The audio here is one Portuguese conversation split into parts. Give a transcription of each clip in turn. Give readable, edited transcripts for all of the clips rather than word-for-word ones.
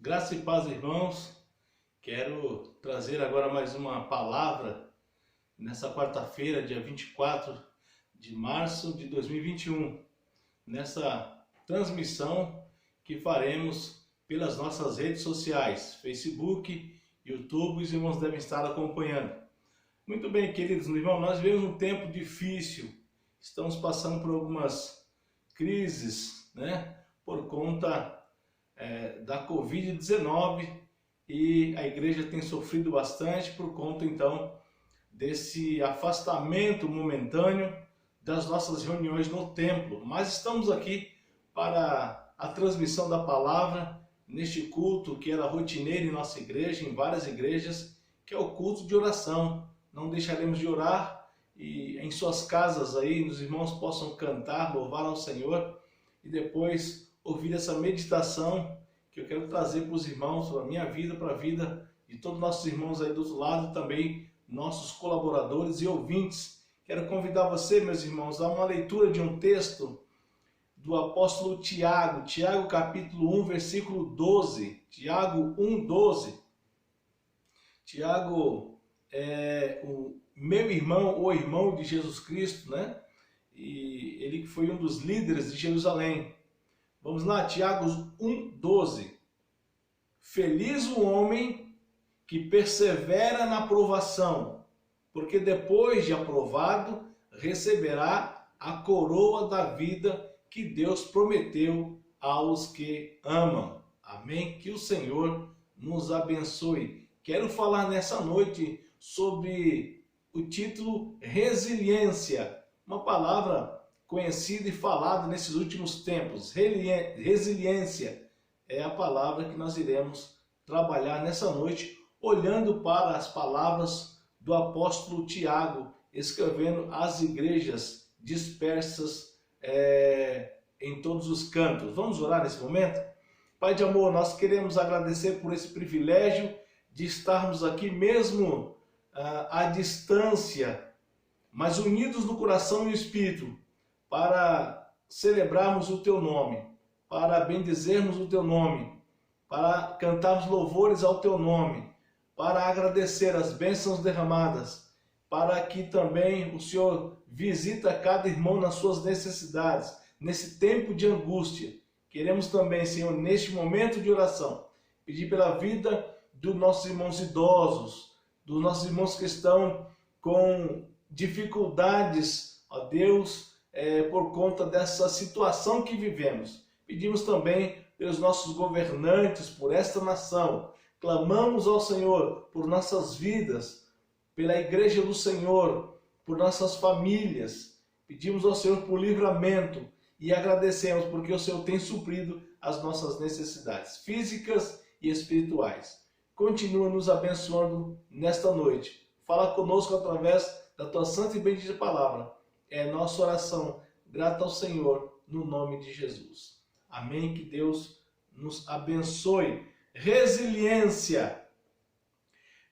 Graça e paz, irmãos. Quero trazer agora mais uma palavra nessa quarta-feira, dia 24 de março de 2021, nessa transmissão que faremos pelas nossas redes sociais, Facebook, YouTube, os irmãos devem estar acompanhando. Muito bem, queridos irmãos, nós vivemos um tempo difícil, estamos passando por algumas crises, por conta da Covid-19, e a igreja tem sofrido bastante por conta então desse afastamento momentâneo das nossas reuniões no templo. Mas estamos aqui para a transmissão da palavra neste culto que era rotineiro em nossa igreja, em várias igrejas, que é o culto de oração. Não deixaremos de orar, e em suas casas aí os irmãos possam cantar, louvar ao Senhor, e depois ouvir essa meditação que eu quero trazer para os irmãos, para a minha vida, para a vida de todos os nossos irmãos aí do outro lado, também nossos colaboradores e ouvintes. Quero convidar você, meus irmãos, a uma leitura de um texto do apóstolo Tiago, Tiago capítulo 1, versículo 12, Tiago 1, 12. Tiago é o meu irmão, o irmão de Jesus Cristo, E ele foi um dos líderes de Jerusalém. Vamos lá, Tiago 1,12. Feliz o homem que persevera na provação, porque depois de aprovado, receberá a coroa da vida que Deus prometeu aos que amam. Amém? Que o Senhor nos abençoe. Quero falar nessa noite sobre o título resiliência, uma palavra conhecida e falada nesses últimos tempos. Resiliência é a palavra que nós iremos trabalhar nessa noite, olhando para as palavras do apóstolo Tiago, escrevendo às igrejas dispersas em todos os cantos. Vamos orar nesse momento? Pai de amor, nós queremos agradecer por esse privilégio de estarmos aqui mesmo à distância, mas unidos no coração e no espírito, para celebrarmos o Teu nome, para bendizermos o Teu nome, para cantarmos louvores ao Teu nome, para agradecer as bênçãos derramadas, para que também o Senhor visita cada irmão nas suas necessidades, nesse tempo de angústia. Queremos também, Senhor, neste momento de oração, pedir pela vida dos nossos irmãos idosos, dos nossos irmãos que estão com dificuldades, ó Deus, por conta dessa situação que vivemos. Pedimos também pelos nossos governantes, por esta nação. Clamamos ao Senhor por nossas vidas, pela igreja do Senhor, por nossas famílias. Pedimos ao Senhor por livramento e agradecemos porque o Senhor tem suprido as nossas necessidades físicas e espirituais. Continua nos abençoando nesta noite. Fala conosco através da Tua santa e bendita palavra. É nossa oração, grata ao Senhor, no nome de Jesus. Amém? Que Deus nos abençoe. Resiliência.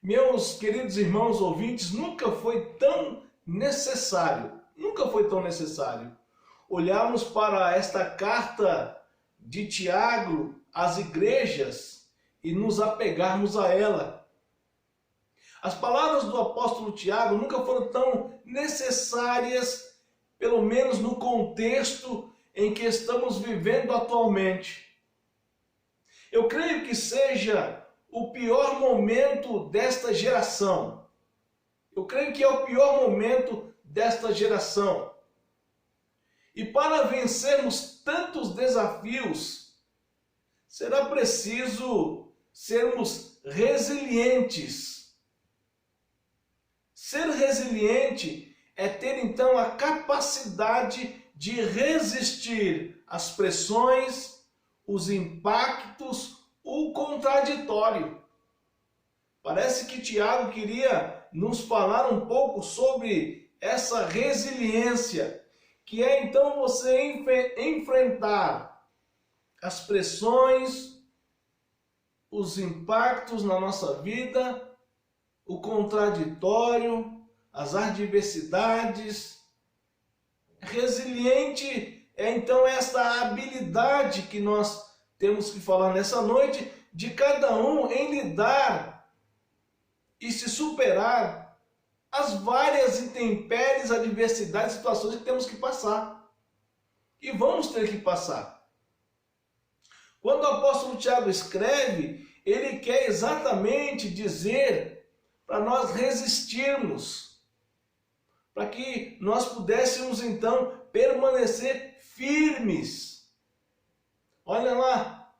Meus queridos irmãos ouvintes, nunca foi tão necessário olharmos para esta carta de Tiago às igrejas e nos apegarmos a ela. As palavras do apóstolo Tiago nunca foram tão necessárias, pelo menos no contexto em que estamos vivendo atualmente. Eu creio que seja o pior momento desta geração. Eu creio que é o pior momento desta geração. E para vencermos tantos desafios, será preciso sermos resilientes. Ser resiliente é ter então a capacidade de resistir às pressões, os impactos, o contraditório. Parece que Tiago queria nos falar um pouco sobre essa resiliência, que é então você enfrentar as pressões, os impactos na nossa vida, o contraditório, as adversidades. Resiliente é então esta habilidade que nós temos que falar nessa noite de cada um em lidar e se superar as várias intempéries, adversidades, situações que temos que passar. E vamos ter que passar. Quando o apóstolo Tiago escreve, ele quer exatamente dizer para nós resistirmos, para que nós pudéssemos então permanecer firmes. Olha lá,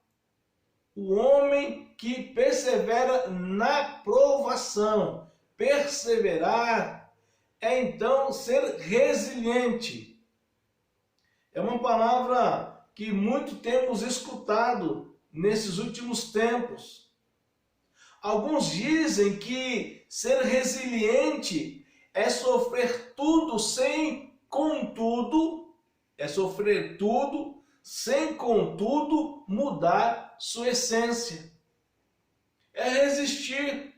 o homem que persevera na provação, perseverar é então ser resiliente. É uma palavra que muito temos escutado nesses últimos tempos. Alguns dizem que ser resiliente é sofrer tudo sem contudo, mudar sua essência. É resistir.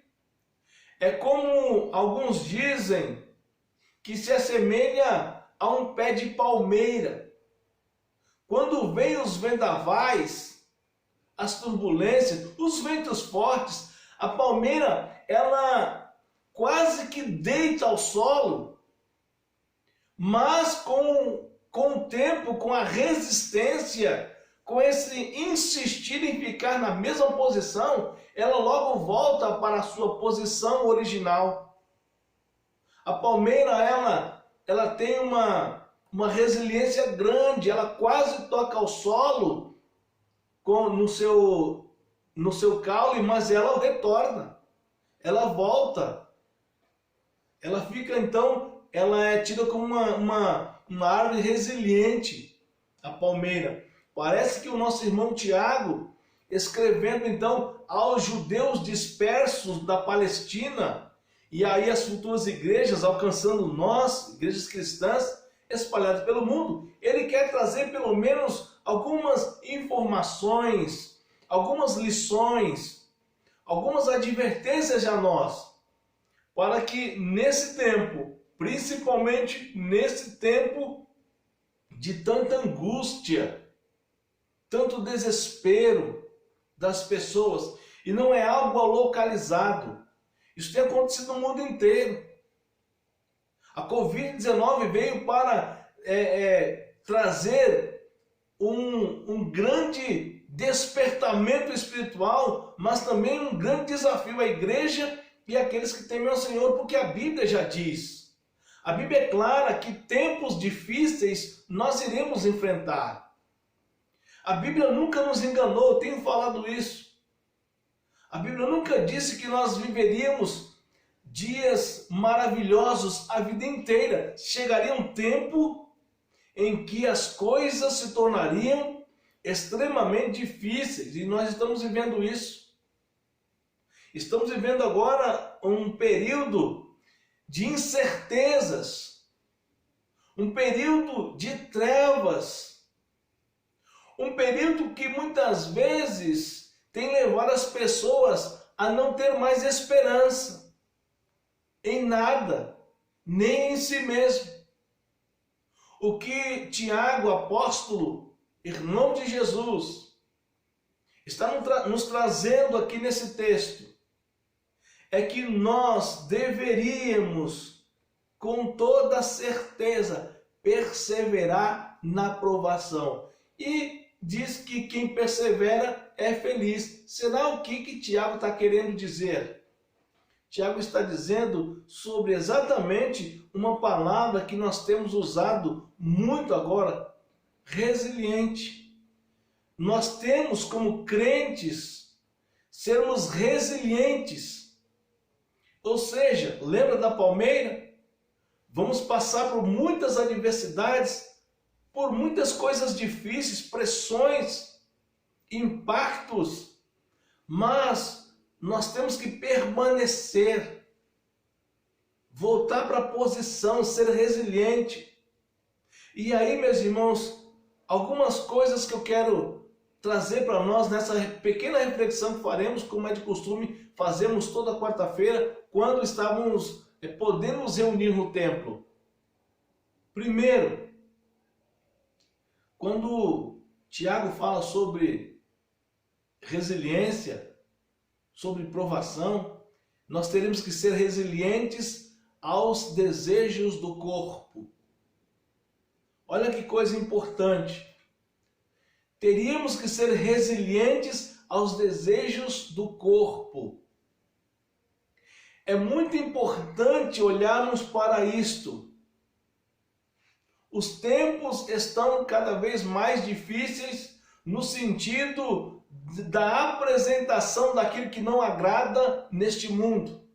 É como alguns dizem que se assemelha a um pé de palmeira. Quando vem os vendavais, as turbulências, os ventos fortes, a palmeira, ela quase que deita ao solo, mas com o tempo, com a resistência, com esse insistir em ficar na mesma posição, ela logo volta para a sua posição original. A palmeira, ela tem uma resiliência grande, ela quase toca ao solo no seu caule, mas ela retorna, ela volta. Ela fica então, ela é tida como uma árvore resiliente, a palmeira. Parece que o nosso irmão Tiago, escrevendo então aos judeus dispersos da Palestina, e aí as futuras igrejas, alcançando nós, igrejas cristãs, espalhadas pelo mundo, ele quer trazer pelo menos algumas informações, algumas lições, algumas advertências a nós, para que nesse tempo, principalmente nesse tempo de tanta angústia, tanto desespero das pessoas, e não é algo localizado, isso tem acontecido no mundo inteiro. A Covid-19 veio para trazer um grande despertamento espiritual, mas também um grande desafio à igreja e àqueles que temem ao Senhor, porque a Bíblia já diz. A Bíblia é clara que tempos difíceis nós iremos enfrentar. A Bíblia nunca nos enganou, eu tenho falado isso. A Bíblia nunca disse que nós viveríamos dias maravilhosos a vida inteira. Chegaria um tempo em que as coisas se tornariam extremamente difíceis, e nós estamos vivendo isso. Estamos vivendo agora um período de incertezas, um período de trevas, um período que muitas vezes tem levado as pessoas a não ter mais esperança em nada, nem em si mesmo. O que Tiago, apóstolo, irmão de Jesus, está nos trazendo aqui nesse texto, é que nós deveríamos, com toda certeza, perseverar na provação. E diz que quem persevera é feliz. Será o que Tiago está querendo dizer? Tiago está dizendo sobre exatamente uma palavra que nós temos usado muito agora, resiliente. Nós temos como crentes sermos resilientes. Ou seja, lembra da palmeira? Vamos passar por muitas adversidades, por muitas coisas difíceis, pressões, impactos, mas nós temos que permanecer, voltar para a posição, ser resiliente. E aí, meus irmãos, algumas coisas que eu quero trazer para nós nessa pequena reflexão que faremos, como é de costume, fazemos toda quarta-feira, quando estávamos podendo nos reunir no templo. Primeiro, quando Tiago fala sobre resiliência, sobre provação, nós teremos que ser resilientes aos desejos do corpo. Olha que coisa importante. Teríamos que ser resilientes aos desejos do corpo. É muito importante olharmos para isto. Os tempos estão cada vez mais difíceis no sentido da apresentação daquilo que não agrada neste mundo.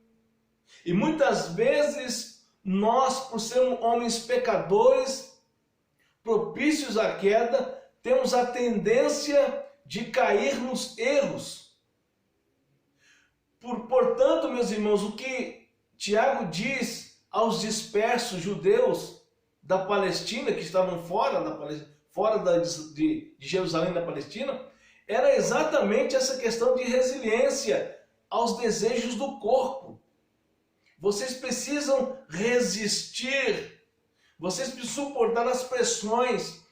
E muitas vezes nós, por sermos homens pecadores, propícios à queda, temos a tendência de cair nos erros. Portanto, meus irmãos, o que Tiago diz aos dispersos judeus da Palestina, que estavam fora de Jerusalém, da Palestina, era exatamente essa questão de resiliência aos desejos do corpo. Vocês precisam resistir, vocês precisam suportar as pressões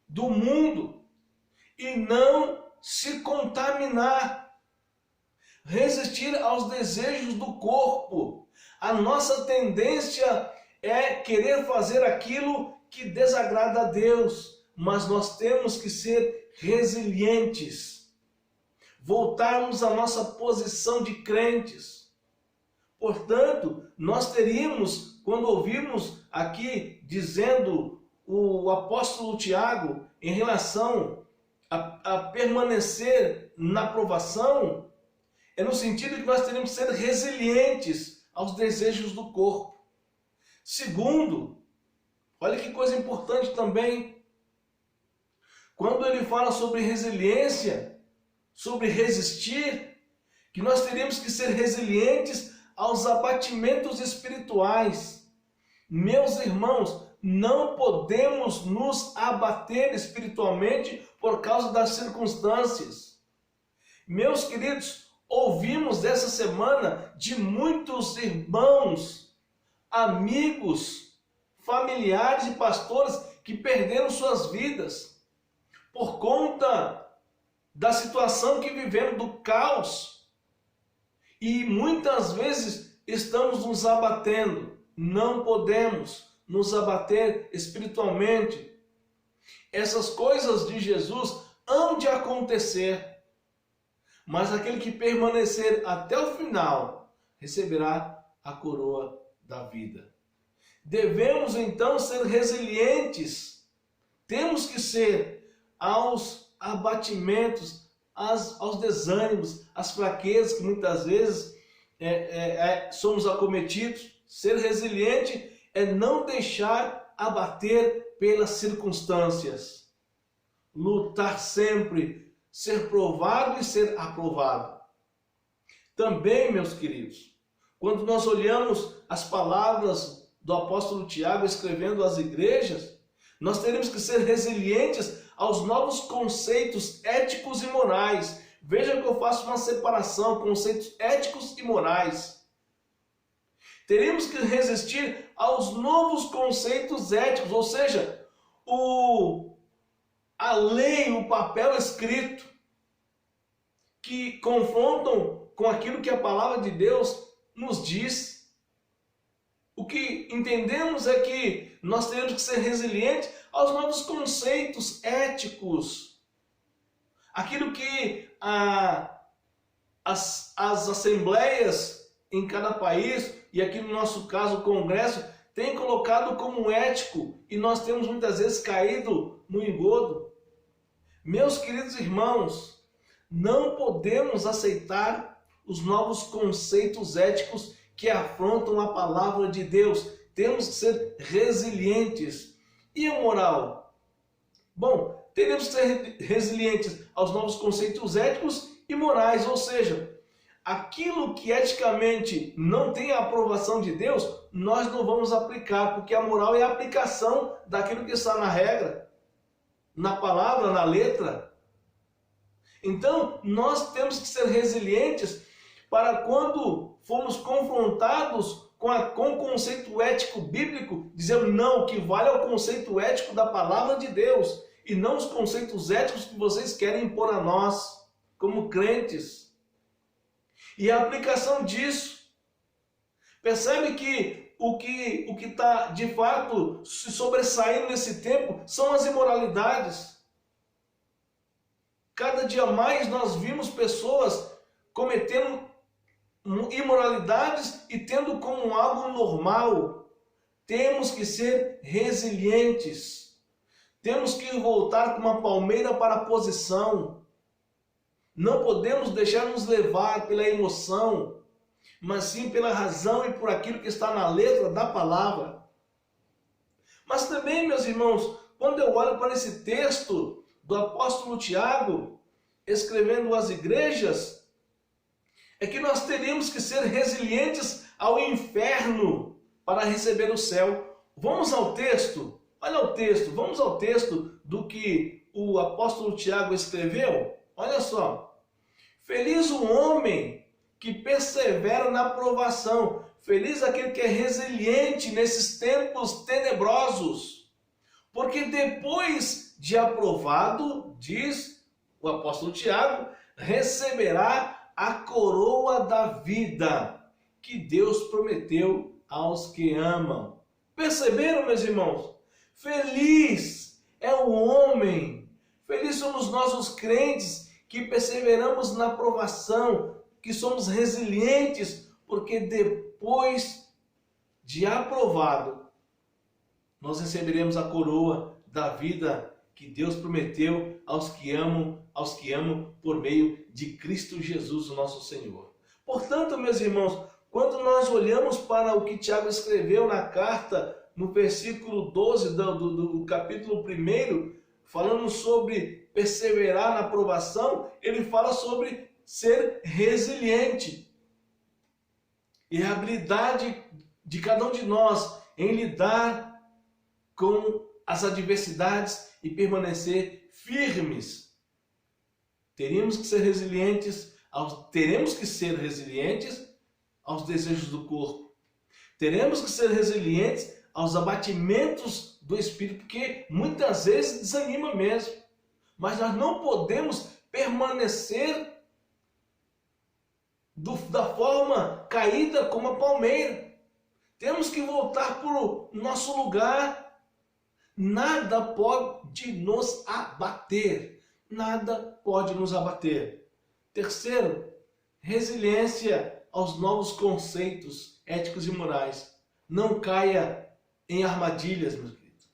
do mundo e não se contaminar. Resistir aos desejos do corpo. A nossa tendência é querer fazer aquilo que desagrada a Deus, mas nós temos que ser resilientes, voltarmos à nossa posição de crentes. Portanto, nós teríamos, quando ouvirmos aqui dizendo o apóstolo Tiago em relação a permanecer na provação, é no sentido que nós teríamos que ser resilientes aos desejos do corpo. Segundo, olha que coisa importante também, quando ele fala sobre resiliência, sobre resistir, que nós teríamos que ser resilientes aos abatimentos espirituais. Meus irmãos, não podemos nos abater espiritualmente por causa das circunstâncias. Meus queridos, ouvimos essa semana de muitos irmãos, amigos, familiares e pastores que perderam suas vidas por conta da situação que vivemos, do caos. E muitas vezes estamos nos abatendo. Não podemos nos abater espiritualmente. Essas coisas de Jesus hão de acontecer, mas aquele que permanecer até o final receberá a coroa da vida. Devemos então ser resilientes. Temos que ser aos abatimentos, aos desânimos, às fraquezas que muitas vezes somos acometidos. Ser resiliente é não deixar abater pelas circunstâncias. Lutar sempre, ser provado e ser aprovado. Também, meus queridos, quando nós olhamos as palavras do apóstolo Tiago escrevendo às igrejas, nós teremos que ser resilientes aos novos conceitos éticos e morais. Veja que eu faço uma separação, conceitos éticos e morais. Teremos que resistir aos novos conceitos éticos, ou seja, a lei, o papel escrito, que confrontam com aquilo que a palavra de Deus nos diz. O que entendemos é que nós teremos que ser resilientes aos novos conceitos éticos. Aquilo que as assembleias em cada país, e aqui no nosso caso o Congresso, tem colocado como ético, e nós temos muitas vezes caído no engodo. Meus queridos irmãos, não podemos aceitar os novos conceitos éticos que afrontam a palavra de Deus. Temos que ser resilientes. E a moral? Bom, teremos que ser resilientes aos novos conceitos éticos e morais, ou seja, aquilo que eticamente não tem a aprovação de Deus, nós não vamos aplicar, porque a moral é a aplicação daquilo que está na regra, na palavra, na letra. Então, nós temos que ser resilientes para quando formos confrontados com o conceito ético bíblico, dizer não, o que vale é o conceito ético da palavra de Deus, e não os conceitos éticos que vocês querem impor a nós, como crentes. E a aplicação disso, percebe que o que está de fato se sobressaindo nesse tempo são as imoralidades. Cada dia mais nós vimos pessoas cometendo imoralidades e tendo como algo normal. Temos que ser resilientes. Temos que voltar como uma palmeira para a posição. Não podemos deixar nos levar pela emoção, mas sim pela razão e por aquilo que está na letra da palavra. Mas também, meus irmãos, quando eu olho para esse texto do apóstolo Tiago, escrevendo às igrejas, é que nós teríamos que ser resilientes ao inferno para receber o céu. Vamos ao texto, olha o texto, vamos ao texto do que o apóstolo Tiago escreveu. Olha só, feliz o homem que persevera na provação, feliz aquele que é resiliente nesses tempos tenebrosos, porque depois de aprovado, diz o apóstolo Tiago, receberá a coroa da vida que Deus prometeu aos que amam. Perceberam, meus irmãos? Feliz é o homem, feliz somos nós os crentes que perseveramos na provação, que somos resilientes, porque depois de aprovado, nós receberemos a coroa da vida que Deus prometeu aos que amam por meio de Cristo Jesus, o nosso Senhor. Portanto, meus irmãos, quando nós olhamos para o que Tiago escreveu na carta, no versículo 12 do capítulo 1, falando sobre perseverar na provação, ele fala sobre ser resiliente. E a habilidade de cada um de nós em lidar com as adversidades e permanecer firmes. Teremos que ser resilientes aos desejos do corpo. Teremos que ser resilientes aos abatimentos do espírito, porque muitas vezes desanima mesmo. Mas nós não podemos permanecer da forma caída como a palmeira. Temos que voltar para o nosso lugar. Nada pode nos abater. Nada pode nos abater. Terceiro, resiliência aos novos conceitos éticos e morais. Não caia em armadilhas, meus queridos.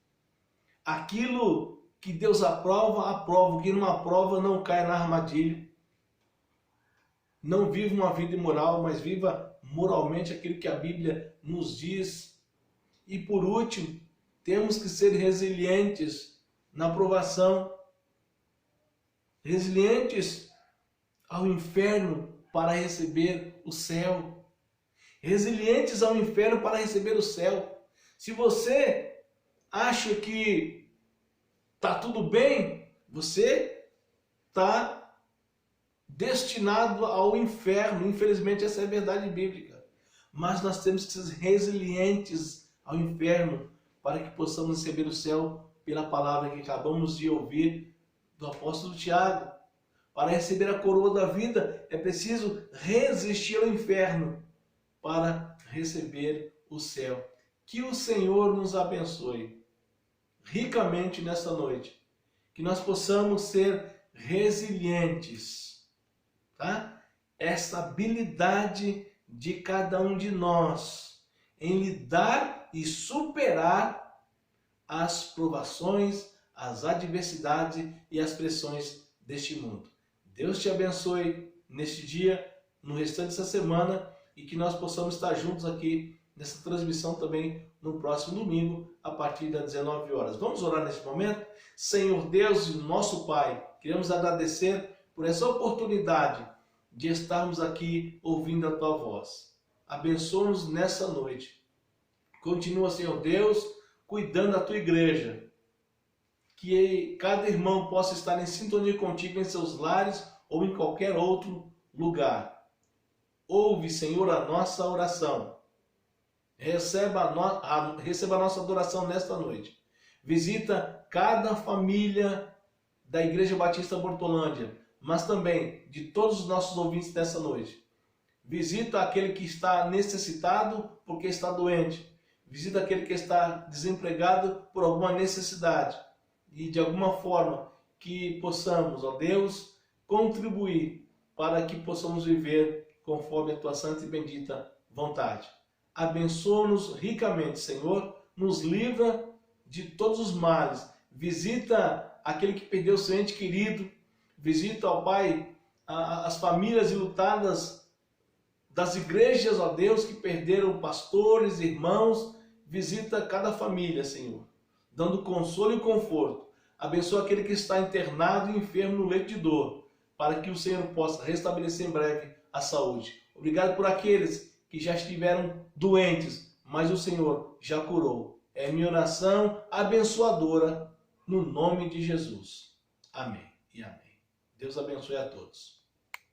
Aquilo que Deus aprova, aprova. O que não aprova, não caia na armadilha. Não viva uma vida imoral, mas viva moralmente aquilo que a Bíblia nos diz. E por último, temos que ser resilientes na provação. Resilientes ao inferno para receber o céu. Resilientes ao inferno para receber o céu. Se você acha que está tudo bem, você está destinado ao inferno. Infelizmente, essa é a verdade bíblica. Mas nós temos que ser resilientes ao inferno para que possamos receber o céu pela palavra que acabamos de ouvir do apóstolo Tiago. Para receber a coroa da vida, é preciso resistir ao inferno para receber o céu. Que o Senhor nos abençoe ricamente nesta noite. Que nós possamos ser resilientes. Tá? Essa habilidade de cada um de nós em lidar e superar as provações, as adversidades e as pressões deste mundo. Deus te abençoe neste dia, no restante dessa semana, e que nós possamos estar juntos aqui nessa transmissão também no próximo domingo, a partir das 19 horas. Vamos orar neste momento? Senhor Deus e nosso Pai, queremos agradecer por essa oportunidade de estarmos aqui ouvindo a Tua voz. Abençoa-nos nessa noite. Continua, Senhor Deus, cuidando da Tua igreja. Que cada irmão possa estar em sintonia contigo em seus lares ou em qualquer outro lugar. Ouve, Senhor, a nossa oração. Receba a nossa adoração nesta noite. Visita cada família da Igreja Batista Bortolândia, mas também de todos os nossos ouvintes nessa noite. Visita aquele que está necessitado porque está doente. Visita aquele que está desempregado por alguma necessidade. E de alguma forma que possamos, ó Deus, contribuir para que possamos viver conforme a tua santa e bendita vontade. Abençoa-nos ricamente, Senhor. Nos livra de todos os males. Visita aquele que perdeu seu ente querido. Visita, ó Pai, as famílias enlutadas das igrejas, ó Deus, que perderam pastores, irmãos. Visita cada família, Senhor, dando consolo e conforto. Abençoa aquele que está internado e enfermo no leito de dor, para que o Senhor possa restabelecer em breve a saúde. Obrigado por aqueles que já estiveram doentes, mas o Senhor já curou. É minha oração abençoadora, no nome de Jesus. Amém e amém. Deus abençoe a todos.